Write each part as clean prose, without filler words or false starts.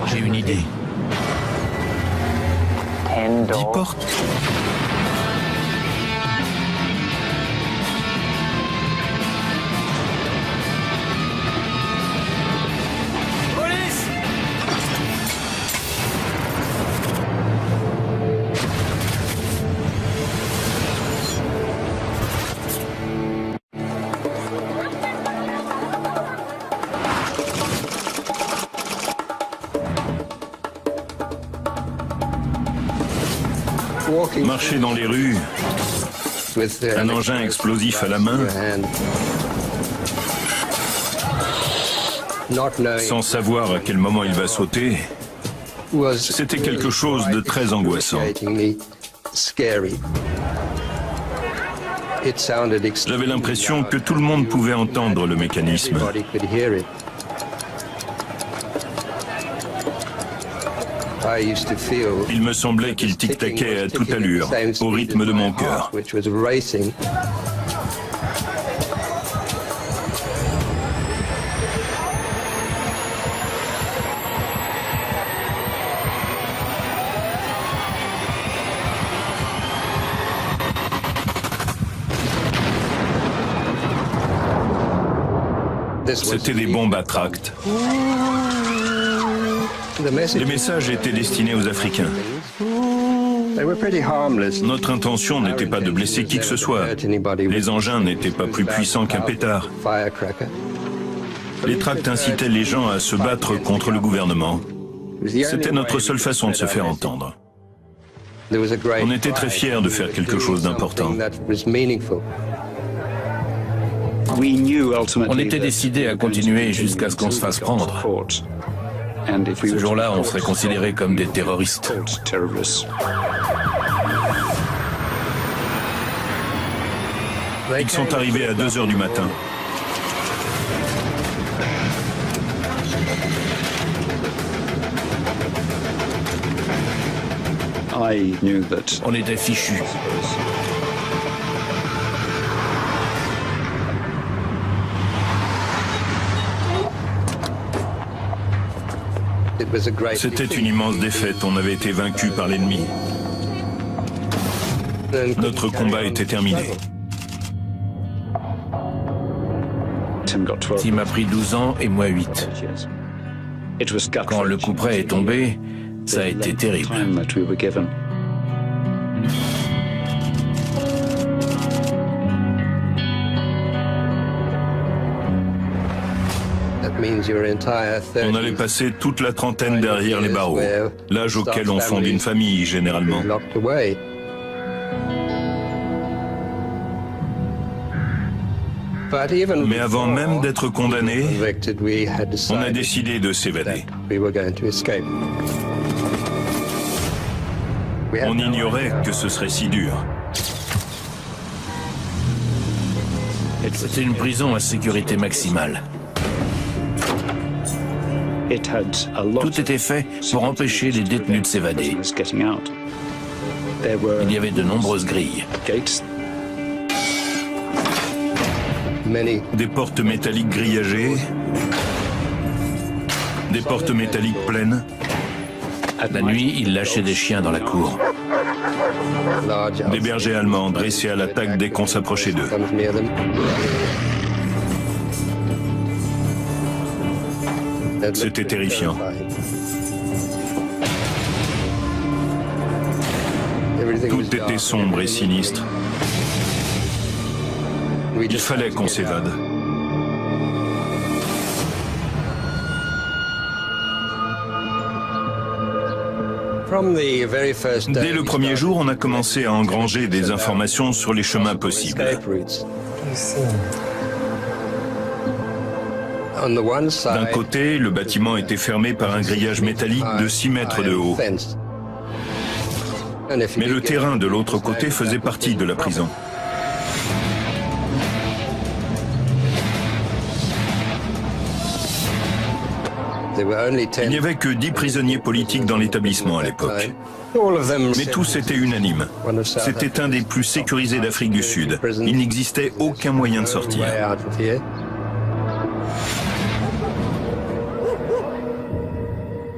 J'ai une idée. 10 portes. Marcher dans les rues, un engin explosif à la main, sans savoir à quel moment il va sauter, c'était quelque chose de très angoissant. J'avais l'impression que tout le monde pouvait entendre le mécanisme. Il me semblait qu'il tic-taquait à toute allure, au rythme de mon cœur. C'était des bombes à tract. Les messages étaient destinés aux Africains. Notre intention n'était pas de blesser qui que ce soit. Les engins n'étaient pas plus puissants qu'un pétard. Les tracts incitaient les gens à se battre contre le gouvernement. C'était notre seule façon de se faire entendre. On était très fiers de faire quelque chose d'important. On était décidés à continuer jusqu'à ce qu'on se fasse prendre. Ce jour-là, on serait considérés comme des terroristes. Ils sont arrivés à 2 h du matin. On était fichus. C'était une immense défaite, on avait été vaincus par l'ennemi. Notre combat était terminé. Tim a pris 12 ans et moi 8. Quand le coup près est tombé, ça a été terrible. On allait passer toute la trentaine derrière les barreaux, l'âge auquel on fonde une famille généralement. Mais avant même d'être condamné, on a décidé de s'évader. On ignorait que ce serait si dur. C'était une prison à sécurité maximale. Tout était fait pour empêcher les détenus de s'évader. Il y avait de nombreuses grilles. Des portes métalliques grillagées, des portes métalliques pleines. La nuit, ils lâchaient des chiens dans la cour. Des bergers allemands dressés à l'attaque dès qu'on s'approchait d'eux. C'était terrifiant. Tout était sombre et sinistre. Il fallait qu'on s'évade. Dès le premier jour, on a commencé à engranger des informations sur les chemins possibles. D'un côté, le bâtiment était fermé par un grillage métallique de 6 mètres de haut. Mais le terrain de l'autre côté faisait partie de la prison. Il n'y avait que 10 prisonniers politiques dans l'établissement à l'époque. Mais tous étaient unanimes. C'était un des plus sécurisés d'Afrique du Sud. Il n'existait aucun moyen de sortir.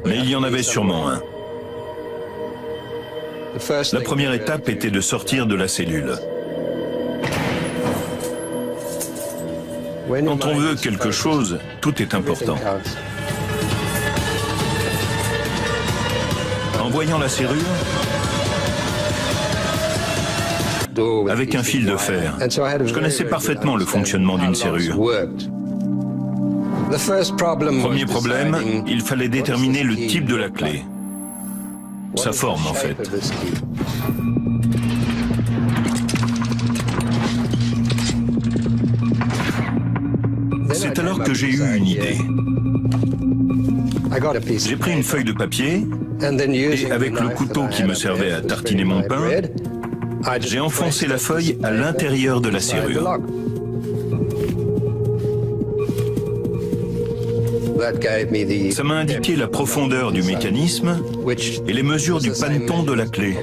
Mais il y en avait sûrement un. La première étape était de sortir de la cellule. Quand on veut quelque chose, tout est important. En voyant la serrure, avec un fil de fer, je connaissais parfaitement le fonctionnement d'une serrure. Premier problème, il fallait déterminer le type de la clé. Sa forme, en fait. C'est alors que j'ai eu une idée. J'ai pris une feuille de papier et avec le couteau qui me servait à tartiner mon pain, j'ai enfoncé la feuille à l'intérieur de la serrure. Ça m'a indiqué la profondeur du mécanisme et les mesures du paneton de la clé.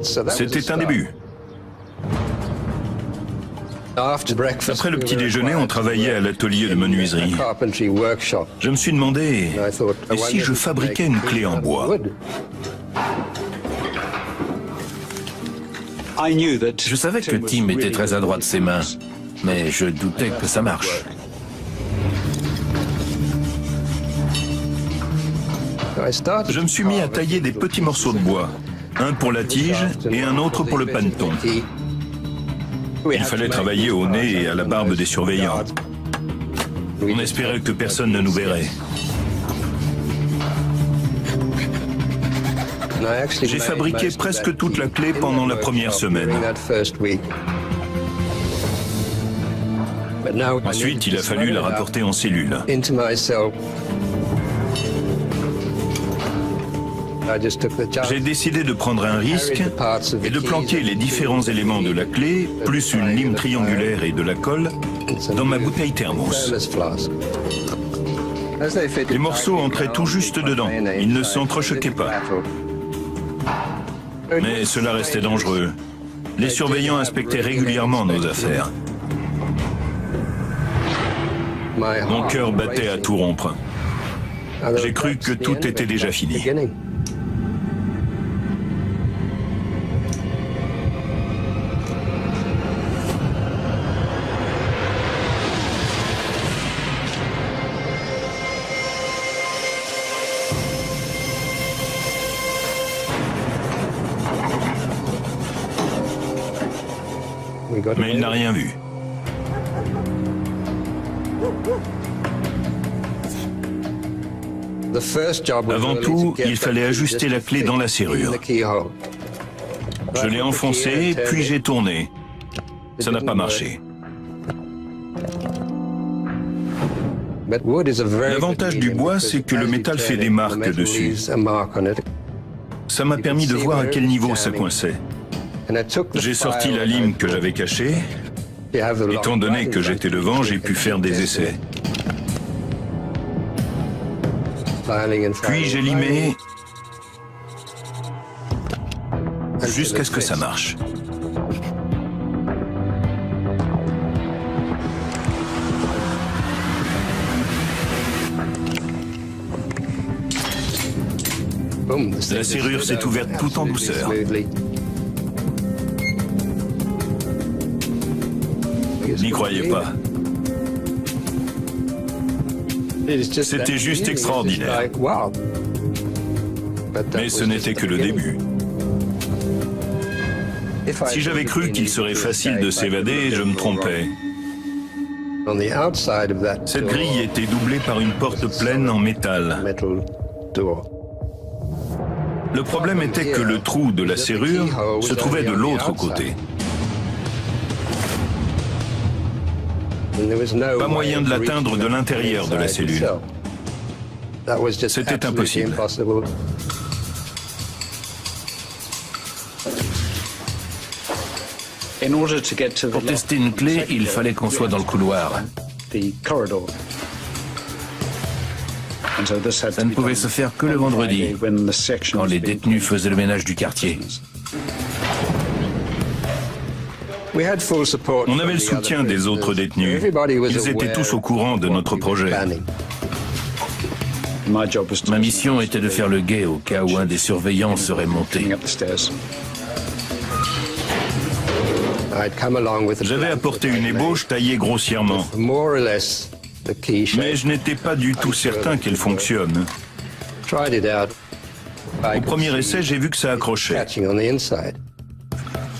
C'était un début. Après le petit déjeuner, on travaillait à l'atelier de menuiserie. Je me suis demandé, et si je fabriquais une clé en bois? Je savais que Tim était très adroit de ses mains, mais je doutais que ça marche. Je me suis mis à tailler des petits morceaux de bois, un pour la tige et un autre pour le paneton. Il fallait travailler au nez et à la barbe des surveillants. On espérait que personne ne nous verrait. J'ai fabriqué presque toute la clé pendant la première semaine. Ensuite, il a fallu la rapporter en cellule. J'ai décidé de prendre un risque et de planquer les différents éléments de la clé, plus une lime triangulaire et de la colle, dans ma bouteille thermos. Les morceaux entraient tout juste dedans, ils ne s'entrechoquaient pas. Mais cela restait dangereux. Les surveillants inspectaient régulièrement nos affaires. Mon cœur battait à tout rompre. J'ai cru que tout était déjà fini. Mais il n'a rien vu. Avant tout, il fallait ajuster la clé dans la serrure. Je l'ai enfoncée, puis j'ai tourné. Ça n'a pas marché. L'avantage du bois, c'est que le métal fait des marques dessus. Ça m'a permis de voir à quel niveau ça coinçait. J'ai sorti la lime que j'avais cachée. Étant donné que j'étais devant, j'ai pu faire des essais. Puis j'ai limé jusqu'à ce que ça marche. La serrure s'est ouverte tout en douceur. N'y croyez pas. C'était juste extraordinaire. Mais ce n'était que le début. Si j'avais cru qu'il serait facile de s'évader, je me trompais. Cette grille était doublée par une porte pleine en métal. Le problème était que le trou de la serrure se trouvait de l'autre côté. Pas moyen de l'atteindre de l'intérieur de la cellule. C'était impossible. Pour tester une clé, il fallait qu'on soit dans le couloir. Ça ne pouvait se faire que le vendredi, quand les détenus faisaient le ménage du quartier. On avait le soutien des autres détenus. Ils étaient tous au courant de notre projet. Ma mission était de faire le guet au cas où un des surveillants serait monté. J'avais apporté une ébauche taillée grossièrement. Mais je n'étais pas du tout certain qu'elle fonctionne. Au premier essai, j'ai vu que ça accrochait.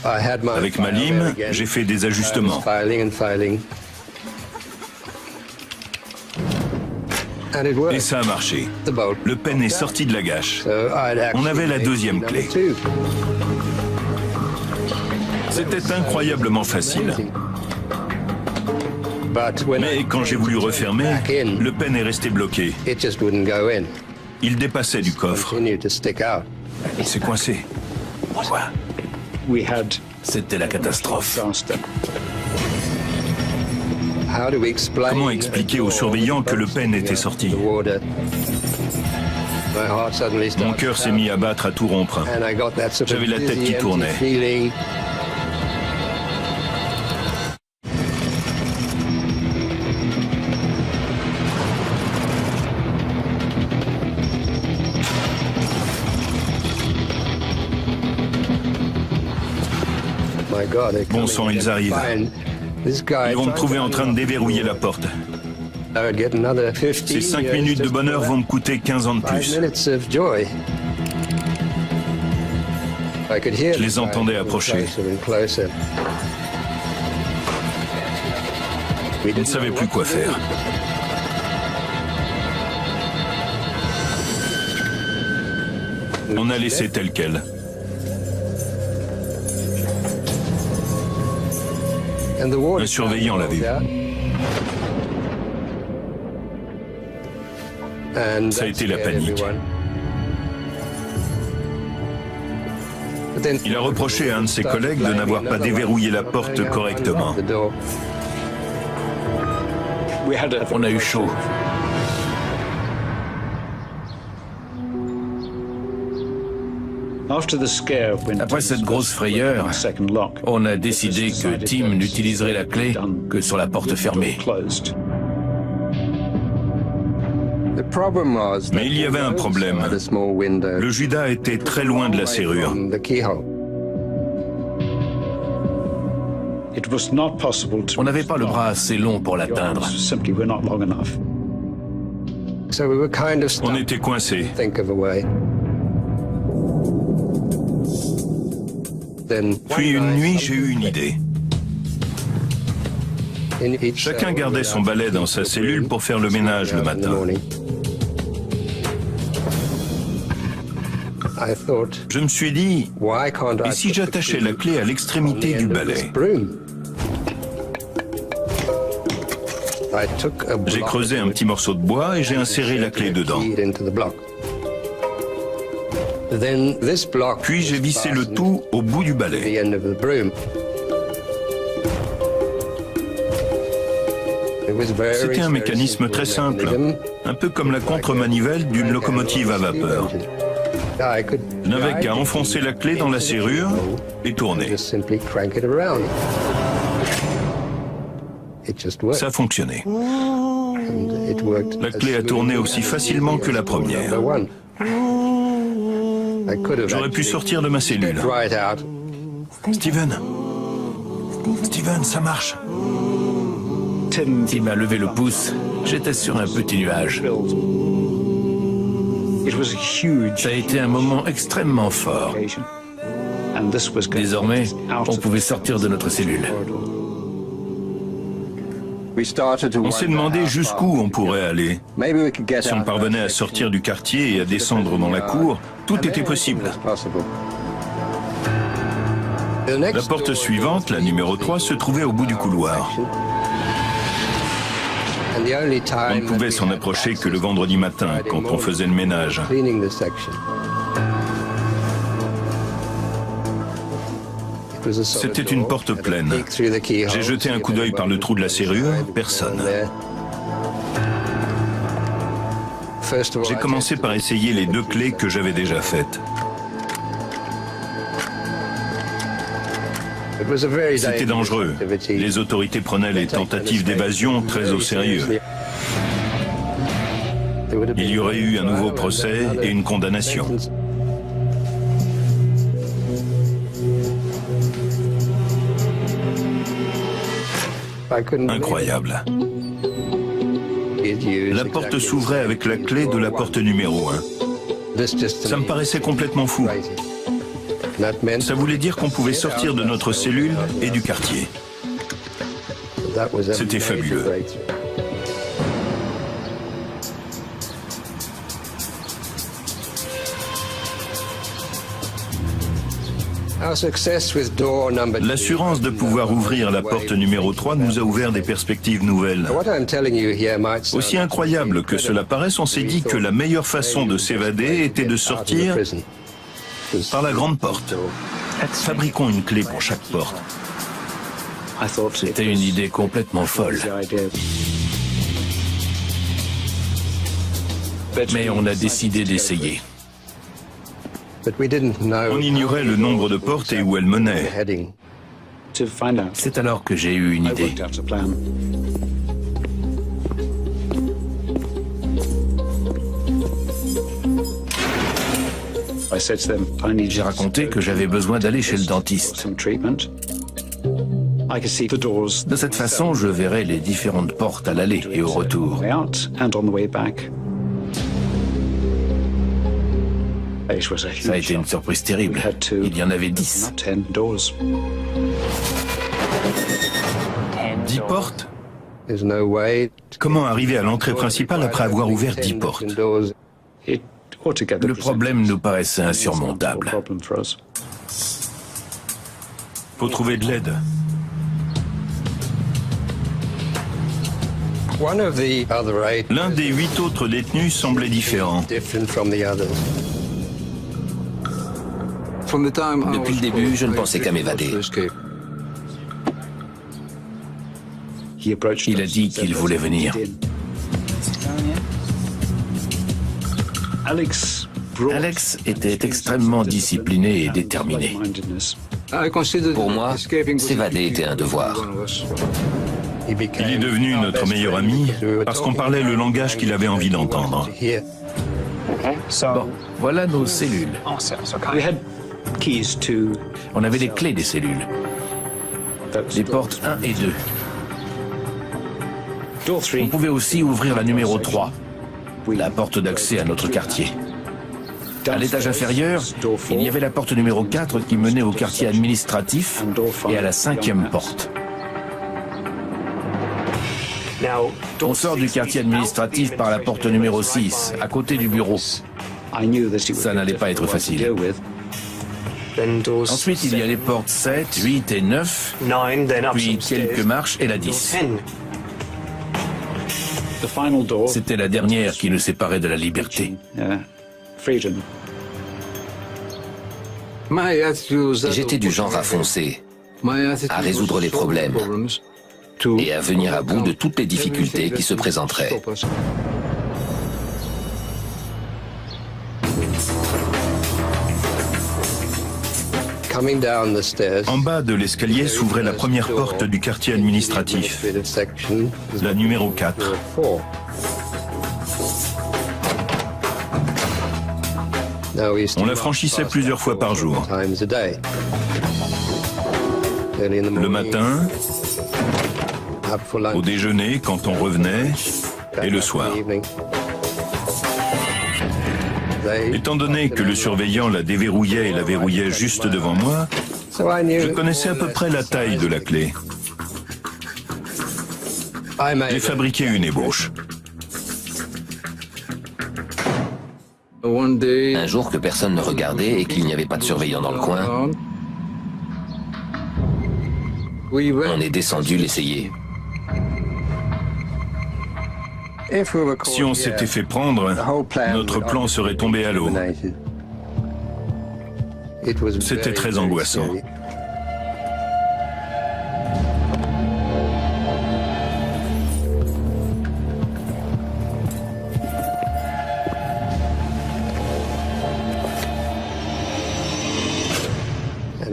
Avec ma lime, j'ai fait des ajustements. Et ça a marché. Le pen est sorti de la gâche. On avait la deuxième clé. C'était incroyablement facile. Mais quand j'ai voulu refermer, le pen est resté bloqué. Il dépassait du coffre. Il s'est coincé. Quoi? C'était la catastrophe. Comment expliquer aux surveillants que le pen était sorti? Mon cœur s'est mis à battre à tout rompre. J'avais la tête qui tournait. Bon sang, ils arrivent. Ils vont me trouver en train de déverrouiller la porte. Ces 5 minutes de bonheur vont me coûter 15 ans de plus. Je les entendais approcher. Ils ne savaient plus quoi faire. On a laissé tel quel. Un surveillant l'a vu. Ça a été la panique. Il a reproché à un de ses collègues de n'avoir pas déverrouillé la porte correctement. On a eu chaud. Après cette grosse frayeur, on a décidé que Tim n'utiliserait la clé que sur la porte fermée. Mais il y avait un problème. Le Judas était très loin de la serrure. On n'avait pas le bras assez long pour l'atteindre. On était coincés. Puis une nuit, j'ai eu une idée. Chacun gardait son balai dans sa cellule pour faire le ménage le matin. Je me suis dit, et si j'attachais la clé à l'extrémité du balai? J'ai creusé un petit morceau de bois et j'ai inséré la clé dedans. Puis j'ai vissé le tout au bout du balai. C'était un mécanisme très simple, un peu comme la contre-manivelle d'une locomotive à vapeur. Je n'avais qu'à enfoncer la clé dans la serrure et tourner. Ça a fonctionné. La clé a tourné aussi facilement que la première. J'aurais pu sortir de ma cellule. Steven, ça marche. Tim a levé le pouce. J'étais sur un petit nuage. Ça a été un moment extrêmement fort. Désormais, on pouvait sortir de notre cellule. On s'est demandé jusqu'où on pourrait aller. Si on parvenait à sortir du quartier et à descendre dans la cour, tout était possible. La porte suivante, la numéro 3, se trouvait au bout du couloir. On ne pouvait s'en approcher que le vendredi matin, quand on faisait le ménage. C'était une porte pleine. J'ai jeté un coup d'œil par le trou de la serrure, personne. J'ai commencé par essayer les 2 clés que j'avais déjà faites. C'était dangereux. Les autorités prenaient les tentatives d'évasion très au sérieux. Il y aurait eu un nouveau procès et une condamnation. Incroyable. La porte s'ouvrait avec la clé de la porte numéro 1. Ça me paraissait complètement fou. Ça voulait dire qu'on pouvait sortir de notre cellule et du quartier. C'était fabuleux. L'assurance de pouvoir ouvrir la porte numéro 3 nous a ouvert des perspectives nouvelles. Aussi incroyable que cela paraisse, on s'est dit que la meilleure façon de s'évader était de sortir par la grande porte. Fabriquons une clé pour chaque porte. C'était une idée complètement folle. Mais on a décidé d'essayer. On ignorait le nombre de portes et où elles menaient. C'est alors que j'ai eu une idée. J'ai raconté que j'avais besoin d'aller chez le dentiste. De cette façon, je verrai les différentes portes à l'aller et au retour. Ça a été une surprise terrible. Il y en avait 10. 10 portes? Comment arriver à l'entrée principale après avoir ouvert 10 portes? Le problème nous paraissait insurmontable. Faut trouver de l'aide. L'un des 8 autres détenus semblait différent. Depuis le début, je ne pensais qu'à m'évader. Il a dit qu'il voulait venir. Alex était extrêmement discipliné et déterminé. Pour moi, s'évader était un devoir. Il est devenu notre meilleur ami parce qu'on parlait le langage qu'il avait envie d'entendre. Bon, voilà nos cellules. On avait les clés des cellules. Les portes 1 et 2. On pouvait aussi ouvrir la numéro 3, la porte d'accès à notre quartier. À l'étage inférieur, il y avait la porte numéro 4 qui menait au quartier administratif et à la 5e porte. On sort du quartier administratif par la porte numéro 6, à côté du bureau. Ça n'allait pas être facile. Ensuite, il y a les portes 7, 8 et 9, puis quelques marches et la 10. C'était la dernière qui nous séparait de la liberté. J'étais du genre à foncer, à résoudre les problèmes et à venir à bout de toutes les difficultés qui se présenteraient. En bas de l'escalier s'ouvrait la première porte du quartier administratif, la numéro 4. On la franchissait plusieurs fois par jour. Le matin, au déjeuner quand on revenait, et le soir. Étant donné que le surveillant la déverrouillait et la verrouillait juste devant moi, je connaissais à peu près la taille de la clé. J'ai fabriqué une ébauche. Un jour que personne ne regardait et qu'il n'y avait pas de surveillant dans le coin, on est descendu l'essayer. Si on s'était fait prendre, notre plan serait tombé à l'eau. C'était très angoissant.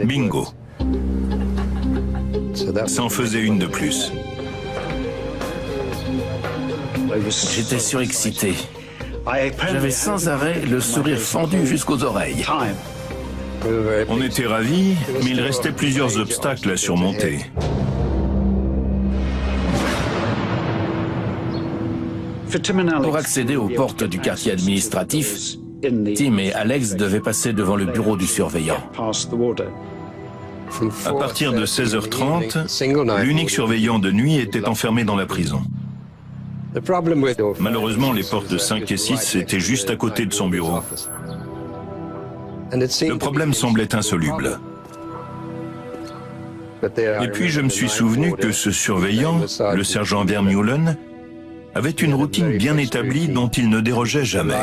Bingo. Ça en faisait une de plus. J'étais surexcité. J'avais sans arrêt le sourire fendu jusqu'aux oreilles. On était ravis, mais il restait plusieurs obstacles à surmonter. Pour accéder aux portes du quartier administratif, Tim et Alex devaient passer devant le bureau du surveillant. À partir de 16h30, l'unique surveillant de nuit était enfermé dans la prison. Malheureusement, les portes 5 et 6 étaient juste à côté de son bureau. Le problème semblait insoluble. Et puis je me suis souvenu que ce surveillant, le sergent Vermeulen, avait une routine bien établie dont il ne dérogeait jamais.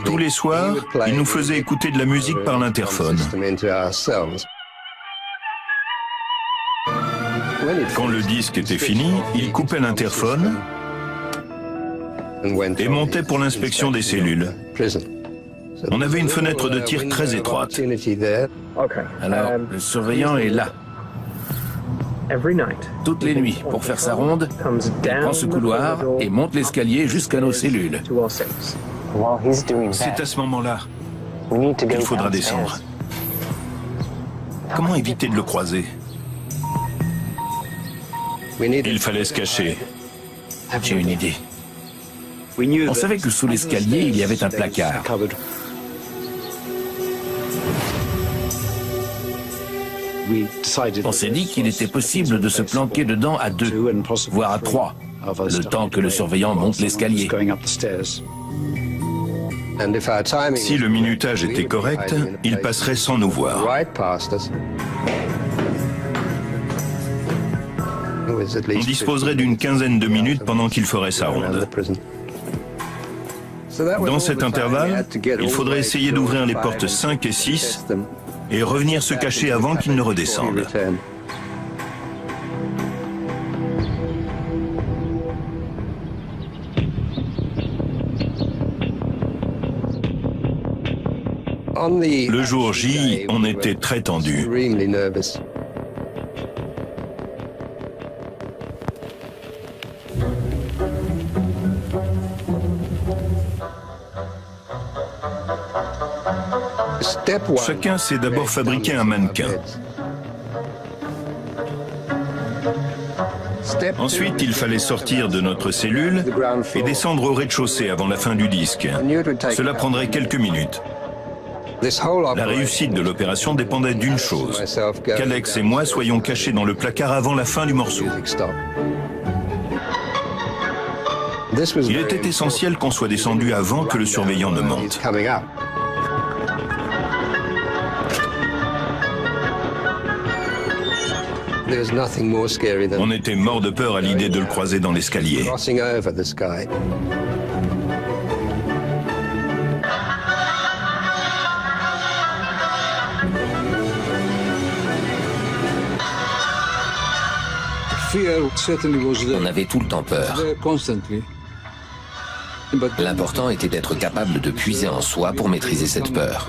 Tous les soirs, il nous faisait écouter de la musique par l'interphone. Quand le disque était fini, il coupait l'interphone et montait pour l'inspection des cellules. On avait une fenêtre de tir très étroite. Alors, le surveillant est là. Toutes les nuits, pour faire sa ronde, il prend ce couloir et monte l'escalier jusqu'à nos cellules. C'est à ce moment-là qu'il faudra descendre. Comment éviter de le croiser? Il fallait se cacher. J'ai une idée. On savait que sous l'escalier, il y avait un placard. On s'est dit qu'il était possible de se planquer dedans à 2, voire à 3, le temps que le surveillant monte l'escalier. Si le minutage était correct, il passerait sans nous voir. On disposerait d'une quinzaine de minutes pendant qu'il ferait sa ronde. Dans cet intervalle, il faudrait essayer d'ouvrir les portes 5 et 6 et revenir se cacher avant qu'il ne redescende. Le jour J, on était très tendu. Chacun s'est d'abord fabriqué un mannequin. Ensuite, il fallait sortir de notre cellule et descendre au rez-de-chaussée avant la fin du disque. Cela prendrait quelques minutes. La réussite de l'opération dépendait d'une chose, qu'Alex et moi soyons cachés dans le placard avant la fin du morceau. Il était essentiel qu'on soit descendu avant que le surveillant ne monte. On était mort de peur à l'idée de le croiser dans l'escalier. On avait tout le temps peur. L'important était d'être capable de puiser en soi pour maîtriser cette peur.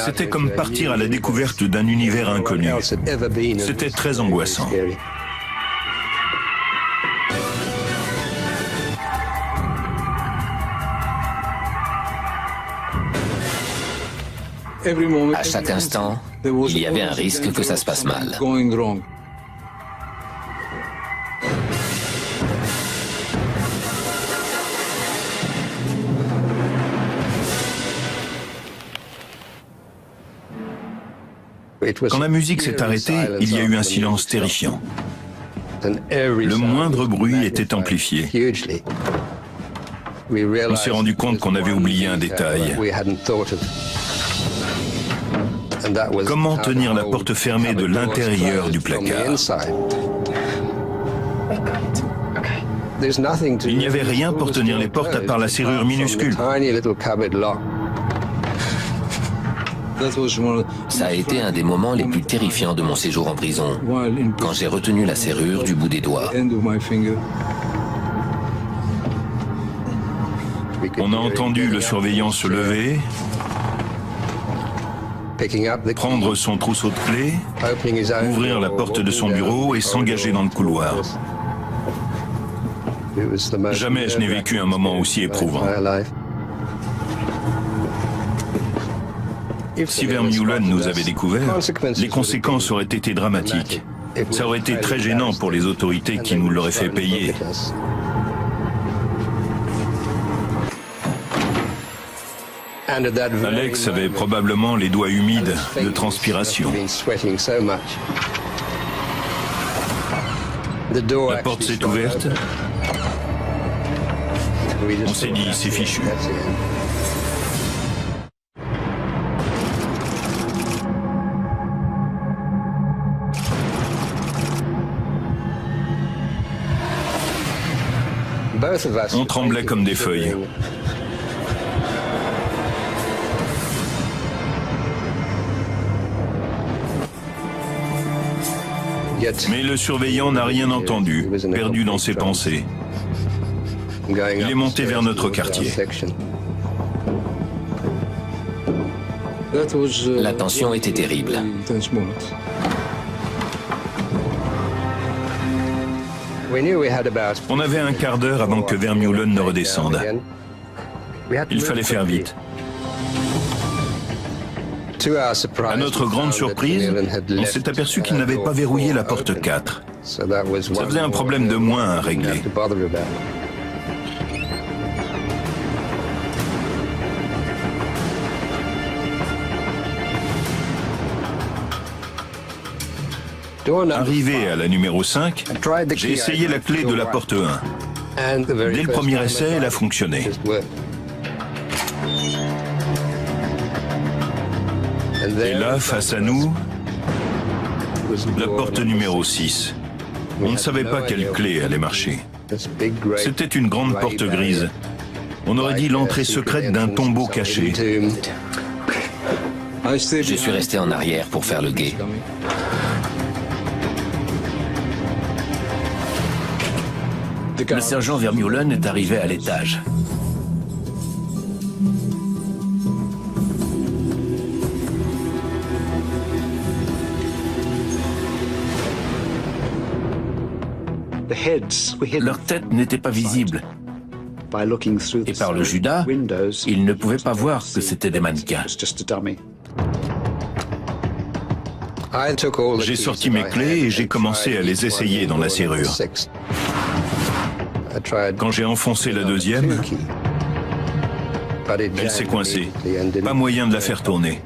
C'était comme partir à la découverte d'un univers inconnu. C'était très angoissant. À chaque instant, il y avait un risque que ça se passe mal. Quand la musique s'est arrêtée, il y a eu un silence terrifiant. Le moindre bruit était amplifié. On s'est rendu compte qu'on avait oublié un détail. Comment tenir la porte fermée de l'intérieur du placard? Il n'y avait rien pour tenir les portes à part la serrure minuscule. Ça a été un des moments les plus terrifiants de mon séjour en prison, quand j'ai retenu la serrure du bout des doigts. On a entendu le surveillant se lever, prendre son trousseau de clés, ouvrir la porte de son bureau et s'engager dans le couloir. Jamais je n'ai vécu un moment aussi éprouvant. Si Vermeulen nous avait découvert, les conséquences auraient été dramatiques. Ça aurait été très gênant pour les autorités qui nous l'auraient fait payer. Alex avait probablement les doigts humides de transpiration. La porte s'est ouverte. On s'est dit, c'est fichu. On tremblait comme des feuilles. Mais le surveillant n'a rien entendu, perdu dans ses pensées. Il est monté vers notre quartier. La tension était terrible. On avait un quart d'heure avant que Vermeulen ne redescende. Il fallait faire vite. À notre grande surprise, on s'est aperçu qu'il n'avait pas verrouillé la porte 4. Ça faisait un problème de moins à régler. Arrivé à la numéro 5, j'ai essayé la clé de la porte 1. Dès le premier essai, elle a fonctionné. Et là, face à nous, la porte numéro 6. On ne savait pas quelle clé allait marcher. C'était une grande porte grise. On aurait dit l'entrée secrète d'un tombeau caché. Je suis resté en arrière pour faire le guet. Le sergent Vermeulen est arrivé à l'étage. Leur tête n'était pas visible. Et par le Judas, ils ne pouvaient pas voir que c'était des mannequins. J'ai sorti mes clés et j'ai commencé à les essayer dans la serrure. Quand j'ai enfoncé la deuxième, elle s'est coincée. Pas moyen de la faire tourner.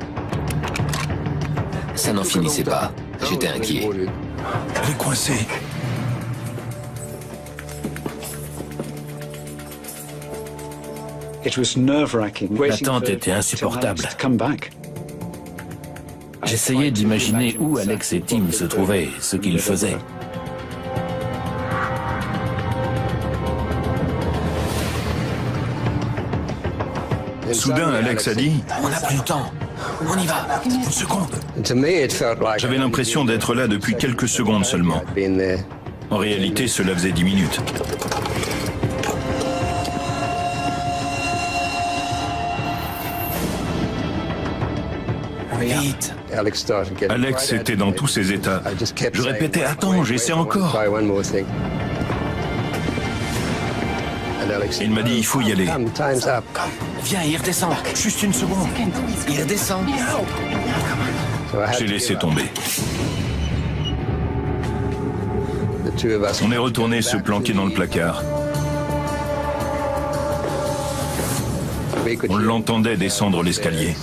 Ça n'en finissait pas. J'étais inquiet. Elle est coincée. L'attente était insupportable. J'essayais d'imaginer où Alex et Tim se trouvaient, ce qu'ils faisaient. Soudain, Alex a dit « On n'a plus le temps. On y va. Une seconde. » J'avais l'impression d'être là depuis quelques secondes seulement. En réalité, cela faisait 10 minutes. Vite. Alex était dans tous ses états. Je répétais « Attends, j'essaie encore ». Il m'a dit « Il faut y aller ». Viens, il redescend. Juste une seconde. Il redescend. J'ai laissé tomber. On est retourné se planquer dans le placard. On l'entendait descendre l'escalier.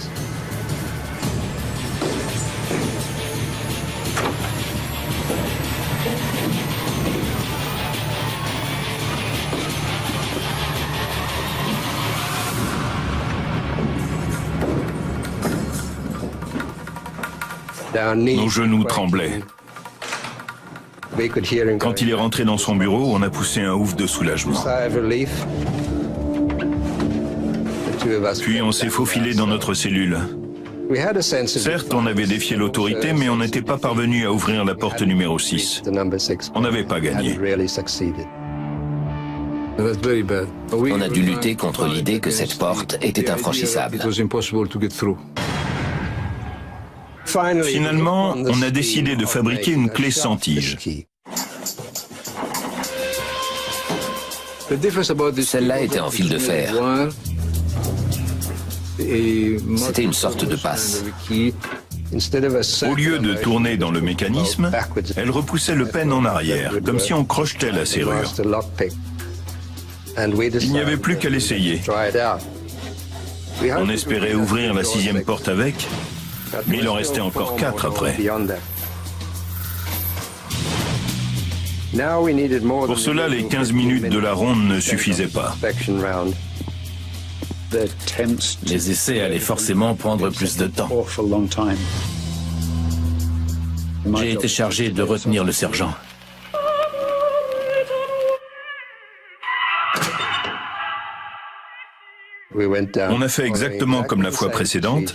Nos genoux tremblaient. Quand il est rentré dans son bureau, on a poussé un ouf de soulagement. Puis on s'est faufilé dans notre cellule. Certes, on avait défié l'autorité, mais on n'était pas parvenu à ouvrir la porte numéro 6. On n'avait pas gagné. On a dû lutter contre l'idée que cette porte était infranchissable. Finalement, on a décidé de fabriquer une clé sans tige. Celle-là était en fil de fer. C'était une sorte de passe. Au lieu de tourner dans le mécanisme, elle repoussait le pêne en arrière, comme si on crochetait la serrure. Il n'y avait plus qu'à l'essayer. On espérait ouvrir la 6e porte avec, mais il en restait encore 4 après. Pour cela, les 15 minutes de la ronde ne suffisaient pas. Les essais allaient forcément prendre plus de temps. J'ai été chargé de retenir le sergent. On a fait exactement comme la fois précédente,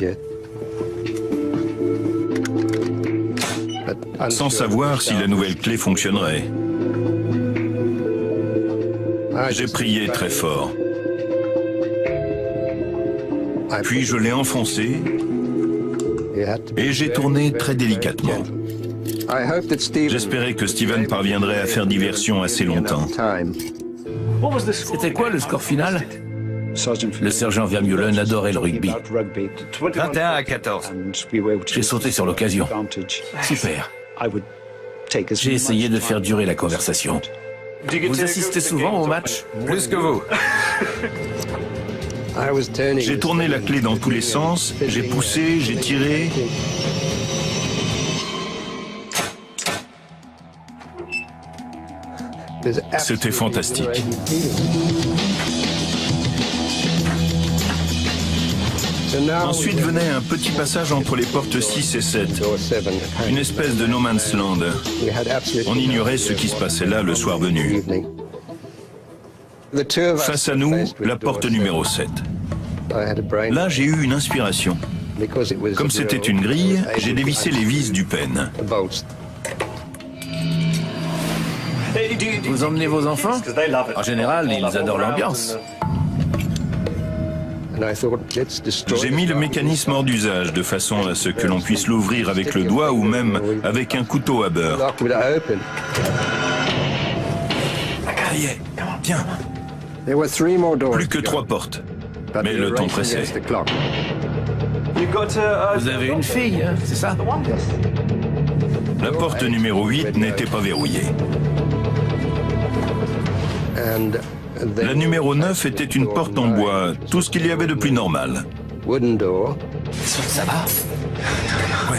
sans savoir si la nouvelle clé fonctionnerait. J'ai prié très fort. Puis je l'ai enfoncé et j'ai tourné très délicatement. J'espérais que Steven parviendrait à faire diversion assez longtemps. C'était quoi le score final? Le sergent Vermeulen adorait le rugby. 21-14. J'ai sauté sur l'occasion. Super. J'ai essayé de faire durer la conversation. Vous assistez souvent au match? Plus que vous. J'ai tourné la clé dans tous les sens, j'ai poussé, j'ai tiré. C'était fantastique. Ensuite venait un petit passage entre les portes 6 et 7, une espèce de no man's land. On ignorait ce qui se passait là le soir venu. Face à nous, la porte numéro 7. Là, j'ai eu une inspiration. Comme c'était une grille, j'ai dévissé les vis du pêne. Vous emmenez vos enfants? En général, ils adorent l'ambiance. J'ai mis le mécanisme hors d'usage de façon à ce que l'on puisse l'ouvrir avec le doigt ou même avec un couteau à beurre. Ça y est, tiens. Plus que 3 portes. Mais le temps pressait. Vous avez une fille, hein, c'est ça? La porte numéro 8 n'était pas verrouillée. La numéro 9 était une porte en bois, tout ce qu'il y avait de plus normal. Ça va? Oui,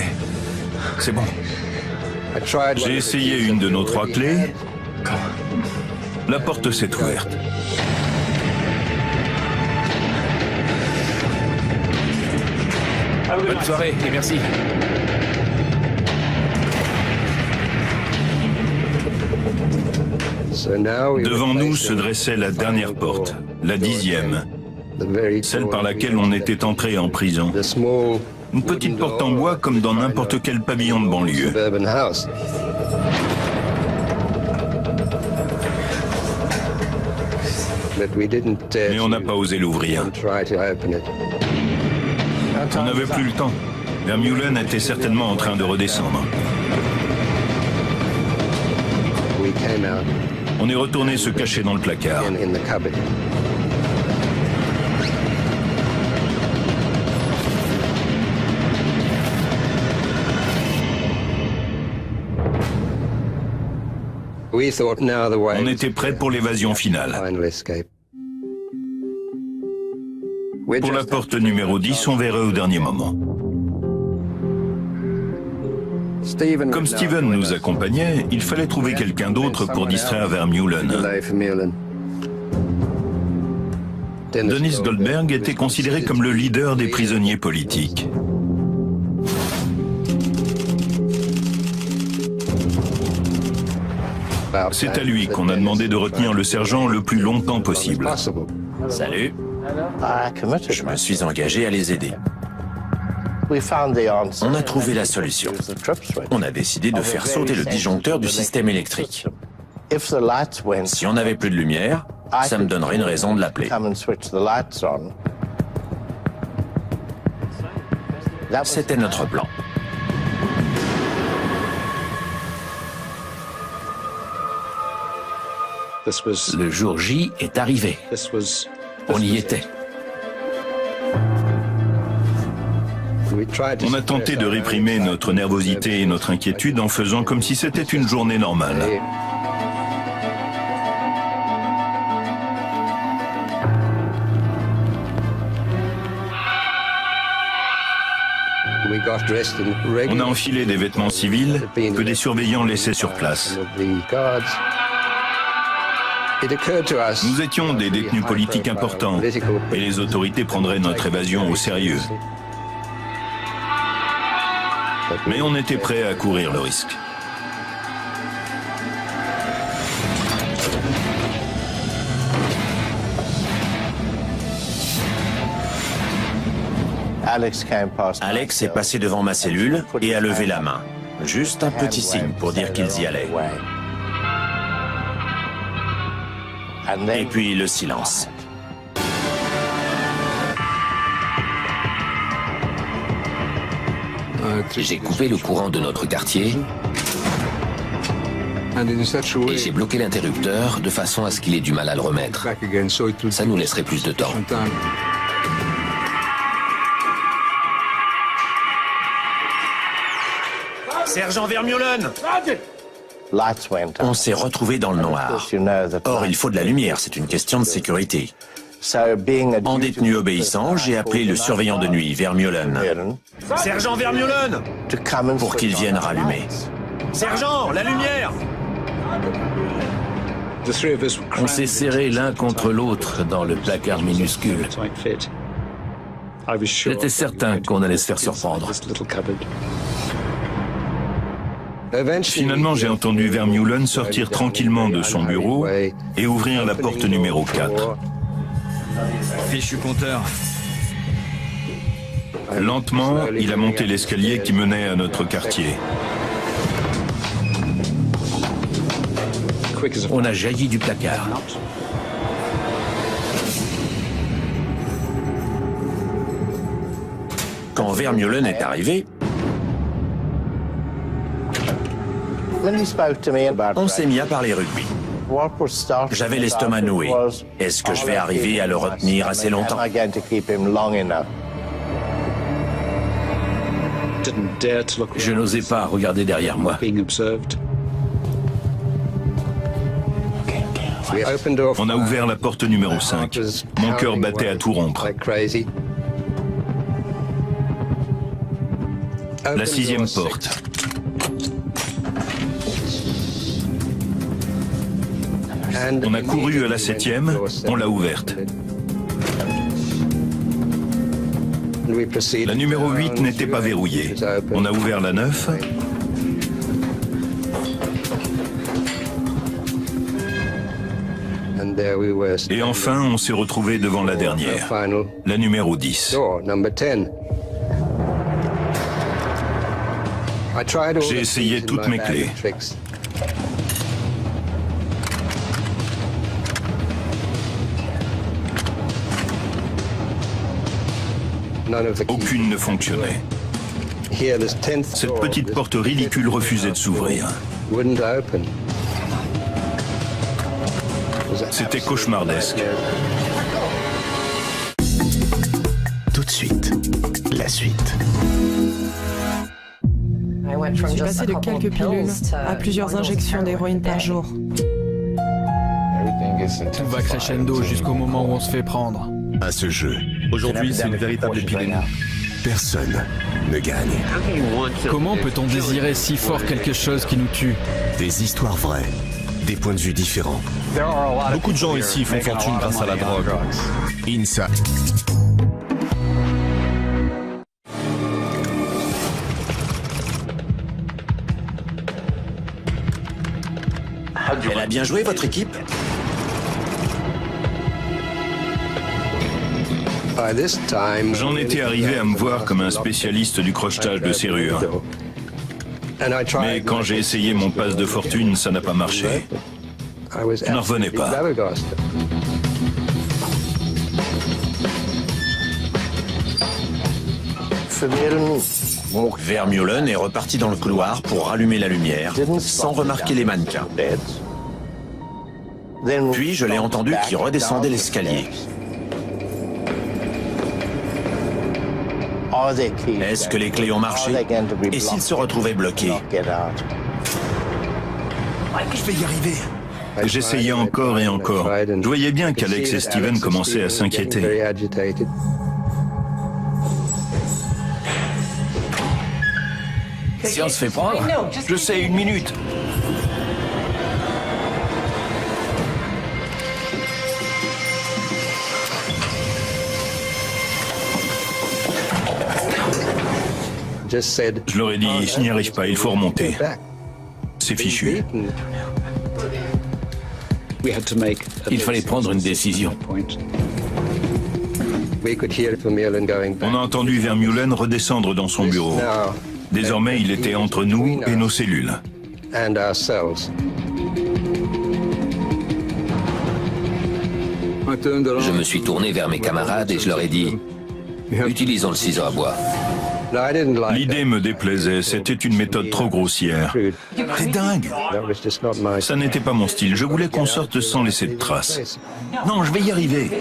c'est bon. J'ai essayé une de nos 3 clés. La porte s'est ouverte. Bonne soirée et merci. Devant nous se dressait la dernière porte, la 10e, celle par laquelle on était entré en prison. Une petite porte en bois comme dans n'importe quel pavillon de banlieue. Mais on n'a pas osé l'ouvrir. On n'avait plus le temps. Vermeulen était certainement en train de redescendre. On est retourné se cacher dans le placard. On était prêts pour l'évasion finale. Pour la porte numéro 10, on verrait au dernier moment. Comme Steven nous accompagnait, il fallait trouver quelqu'un d'autre pour distraire Vermeulen. Dennis Goldberg était considéré comme le leader des prisonniers politiques. C'est à lui qu'on a demandé de retenir le sergent le plus longtemps possible. Salut. Je me suis engagé à les aider. On a trouvé la solution. On a décidé de faire sauter le disjoncteur du système électrique. Si on n'avait plus de lumière, ça me donnerait une raison de l'appeler. C'était notre plan. Le jour J est arrivé. On y était. On a tenté de réprimer notre nervosité et notre inquiétude en faisant comme si c'était une journée normale. On a enfilé des vêtements civils que des surveillants laissaient sur place. Nous étions des détenus politiques importants et les autorités prendraient notre évasion au sérieux. Mais on était prêt à courir le risque. Alex est passé devant ma cellule et a levé la main. Juste un petit signe pour dire qu'ils y allaient. Et puis le silence. J'ai coupé le courant de notre quartier et j'ai bloqué l'interrupteur de façon à ce qu'il ait du mal à le remettre. Ça nous laisserait plus de temps. Sergent Vermeulen! On s'est retrouvés dans le noir. Or, il faut de la lumière, c'est une question de sécurité. En détenu obéissant, j'ai appelé le surveillant de nuit, Vermeulen. Sergent Vermeulen! Pour qu'il vienne rallumer. Sergent, la lumière! On s'est serrés l'un contre l'autre dans le placard minuscule. J'étais certain qu'on allait se faire surprendre. Finalement, j'ai entendu Vermeulen sortir tranquillement de son bureau et ouvrir la porte numéro 4. Fichu compteur. Lentement, il a monté l'escalier qui menait à notre quartier. On a jailli du placard. Quand Vermeulen est arrivé, on s'est mis à parler rugby. J'avais l'estomac noué. Est-ce que je vais arriver à le retenir assez longtemps? Je n'osais pas regarder derrière moi. On a ouvert la porte numéro 5. Mon cœur battait à tout rompre. La 6e porte. On a couru à la 7e, on l'a ouverte. La numéro 8 n'était pas verrouillée. On a ouvert la 9. Et enfin, on s'est retrouvé devant la dernière, la numéro 10. J'ai essayé toutes mes clés. Aucune ne fonctionnait. Cette petite porte ridicule refusait de s'ouvrir. C'était cauchemardesque. Tout de suite, la suite. Je suis passé de quelques pilules à plusieurs injections d'héroïne par jour. Tout va crescendo jusqu'au moment où on se fait prendre. À ce jeu, Aujourd'hui, c'est une véritable épidémie. personne ne gagne. Comment peut-on désirer si fort quelque chose qui nous tue? Des histoires vraies, des points de vue différents. Beaucoup de gens ici font fortune grâce à la drogue. INSA. Elle a bien joué, votre équipe? J'en étais arrivé à me voir comme un spécialiste du crochetage de serrures. Mais quand j'ai essayé mon passe de fortune, ça n'a pas marché. Je n'en revenais pas. Vermeulen est reparti dans le couloir pour rallumer la lumière, sans remarquer les mannequins. Puis je l'ai entendu qui redescendait l'escalier. Est-ce que les clés ont marché? Et s'ils se retrouvaient bloqués? Je vais y arriver. J'essayais encore et encore. Je voyais bien qu'Alex et Steven commençaient à s'inquiéter. Si on se fait prendre, je sais, 1 minute. Je leur ai dit, je n'y arrive pas, il faut remonter. C'est fichu. Il fallait prendre une décision. On a entendu Vermeulen redescendre dans son bureau. Désormais, il était entre nous et nos cellules. Je me suis tourné vers mes camarades et je leur ai dit « Utilisons le ciseau à bois ». L'idée me déplaisait, c'était une méthode trop grossière. C'est dingue! Ça n'était pas mon style, je voulais qu'on sorte sans laisser de traces. Non, je vais y arriver.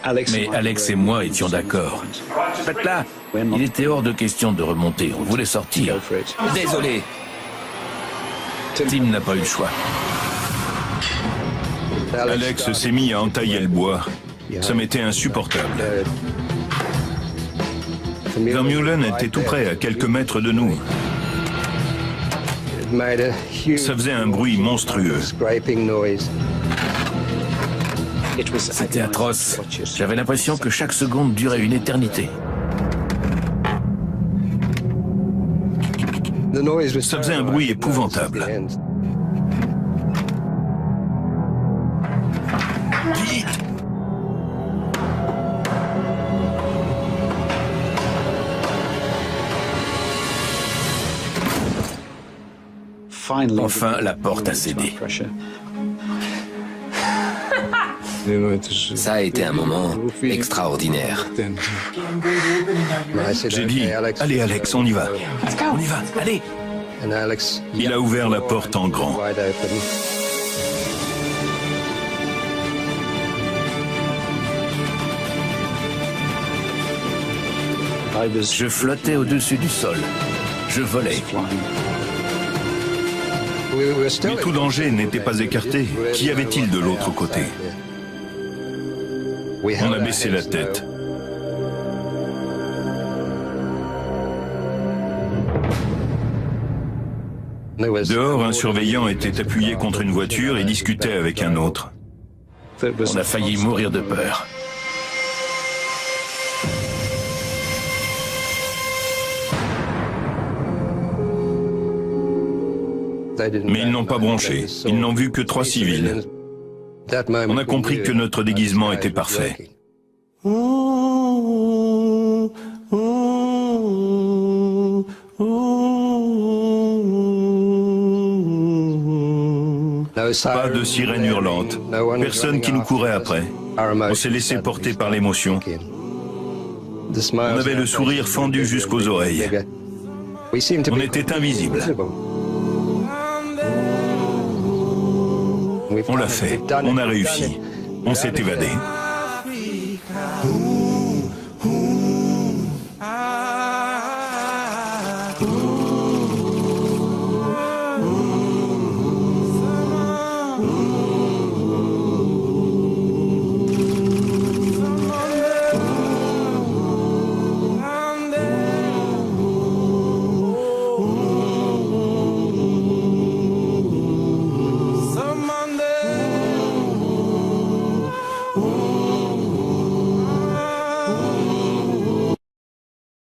Mais Alex et moi étions d'accord. Faites-la! Il était hors de question de remonter, on voulait sortir. Désolé. Tim n'a pas eu le choix. Alex s'est mis à entailler le bois. Ça m'était insupportable. Vermeulen était tout près, à quelques mètres de nous. Ça faisait un bruit monstrueux. C'était atroce. J'avais l'impression que chaque seconde durait une éternité. Ça faisait un bruit épouvantable. Vite! Enfin, la porte a cédé. Ça a été un moment extraordinaire. J'ai dit, allez Alex, on y va. On y va, allez! Il a ouvert la porte en grand. Je flottais au-dessus du sol. Je volais. Mais tout danger n'était pas écarté. Qu'y avait-il de l'autre côté? On a baissé la tête. Dehors, un surveillant était appuyé contre une voiture et discutait avec un autre. On a failli mourir de peur. Mais ils n'ont pas bronché. Ils n'ont vu que 3 civils. On a compris que notre déguisement était parfait. Pas de sirène hurlante. Personne qui nous courait après. On s'est laissé porter par l'émotion. On avait le sourire fendu jusqu'aux oreilles. On était invisibles. On l'a fait, on a réussi, on s'est évadé.